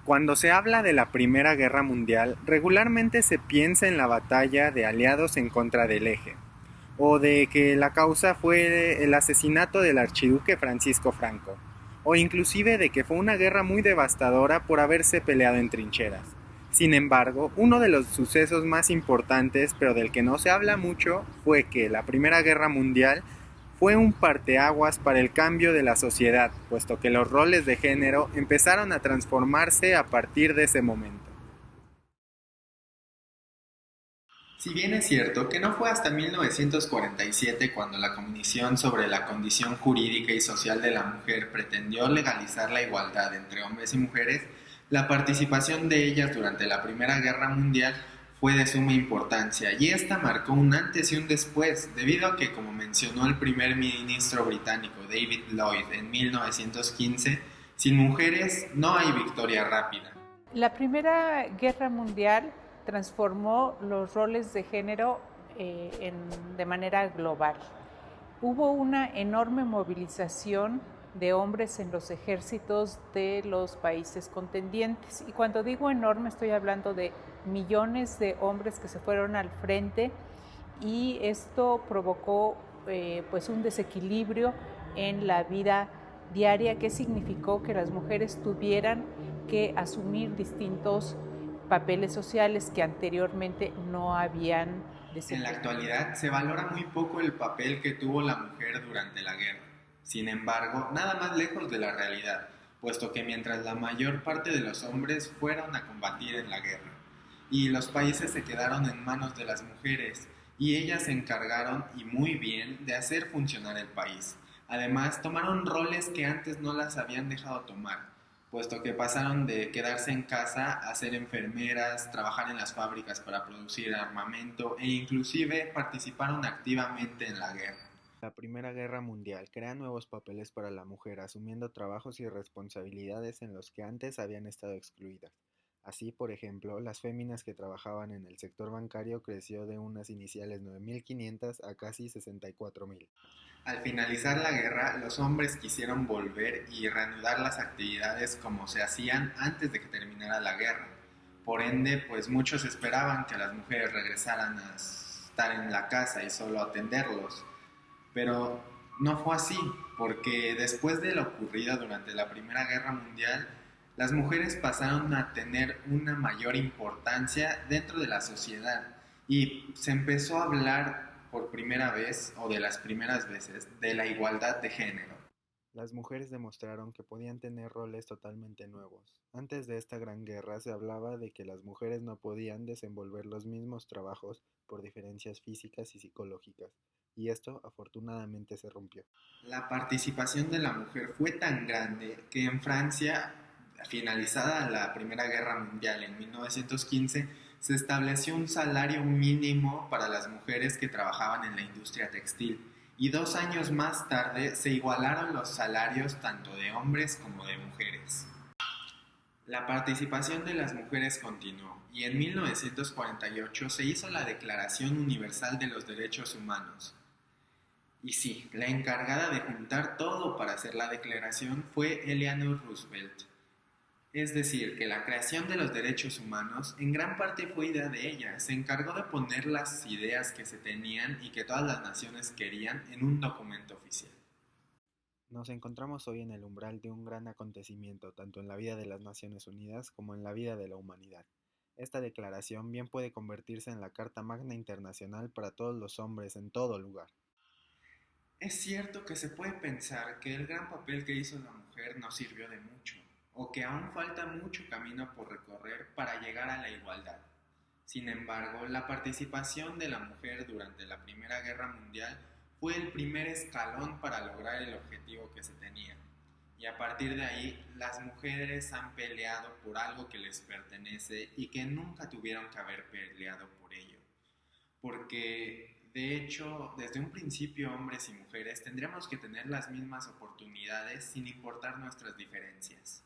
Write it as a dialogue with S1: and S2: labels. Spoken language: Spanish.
S1: Cuando se habla de la Primera Guerra Mundial, regularmente se piensa en la batalla de aliados en contra del Eje, o de que la causa fue el asesinato del archiduque Francisco Franco, o inclusive de que fue una guerra muy devastadora por haberse peleado en trincheras. Sin embargo, uno de los sucesos más importantes, pero del que no se habla mucho, fue que la Primera Guerra Mundial fue un parteaguas para el cambio de la sociedad, puesto que los roles de género empezaron a transformarse a partir de ese momento. Si bien es cierto que no fue hasta 1947 cuando la Comisión sobre la Condición Jurídica y Social de la Mujer pretendió legalizar la igualdad entre hombres y mujeres, la participación de ellas durante la Primera Guerra Mundial fue de suma importancia y esta marcó un antes y un después, debido a que, como mencionó el primer ministro británico David Lloyd en 1915, sin mujeres no hay victoria rápida.
S2: La Primera Guerra Mundial transformó los roles de género de manera global. Hubo una enorme movilización de hombres en los ejércitos de los países contendientes. Y cuando digo enorme, estoy hablando de millones de hombres que se fueron al frente, y esto provocó pues un desequilibrio en la vida diaria, que significó que las mujeres tuvieran que asumir distintos papeles sociales que anteriormente no habían
S1: En la actualidad se valora muy poco el papel que tuvo la mujer durante la guerra. Sin embargo, nada más lejos de la realidad, puesto que mientras la mayor parte de los hombres fueron a combatir en la guerra, y los países se quedaron en manos de las mujeres, y ellas se encargaron, y muy bien, de hacer funcionar el país. Además, tomaron roles que antes no las habían dejado tomar, puesto que pasaron de quedarse en casa a ser enfermeras, trabajar en las fábricas para producir armamento e inclusive participaron activamente en la guerra. La Primera Guerra Mundial crea nuevos papeles para la mujer, asumiendo trabajos y responsabilidades en los que antes habían estado excluidas. Así, por ejemplo, las féminas que trabajaban en el sector bancario creció de unas iniciales 9.500 a casi 64.000. Al finalizar la guerra, los hombres quisieron volver y reanudar las actividades como se hacían antes de que terminara la guerra. Por ende, pues muchos esperaban que las mujeres regresaran a estar en la casa y solo atenderlos. Pero no fue así, porque después de lo ocurrido durante la Primera Guerra Mundial, las mujeres pasaron a tener una mayor importancia dentro de la sociedad y se empezó a hablar por primera vez, o de las primeras veces, de la igualdad de género. Las mujeres demostraron que podían tener roles totalmente nuevos. Antes de esta gran guerra se hablaba de que las mujeres no podían desenvolver los mismos trabajos por diferencias físicas y psicológicas, y esto afortunadamente se rompió. La participación de la mujer fue tan grande que en Francia, finalizada la Primera Guerra Mundial en 1915, se estableció un salario mínimo para las mujeres que trabajaban en la industria textil, y 2 años más tarde se igualaron los salarios tanto de hombres como de mujeres. La participación de las mujeres continuó, y en 1948 se hizo la Declaración Universal de los Derechos Humanos. Y sí, la encargada de juntar todo para hacer la declaración fue Eleanor Roosevelt. Es decir, que la creación de los derechos humanos en gran parte fue idea de ella. Se encargó de poner las ideas que se tenían y que todas las naciones querían en un documento oficial. Nos encontramos hoy en el umbral de un gran acontecimiento, tanto en la vida de las Naciones Unidas como en la vida de la humanidad. Esta declaración bien puede convertirse en la Carta Magna Internacional para todos los hombres en todo lugar. Es cierto que se puede pensar que el gran papel que hizo la mujer no sirvió de mucho, o que aún falta mucho camino por recorrer para llegar a la igualdad. Sin embargo, la participación de la mujer durante la Primera Guerra Mundial fue el primer escalón para lograr el objetivo que se tenía. Y a partir de ahí, las mujeres han peleado por algo que les pertenece y que nunca tuvieron que haber peleado por ello. Porque, de hecho, desde un principio, hombres y mujeres tendríamos que tener las mismas oportunidades sin importar nuestras diferencias.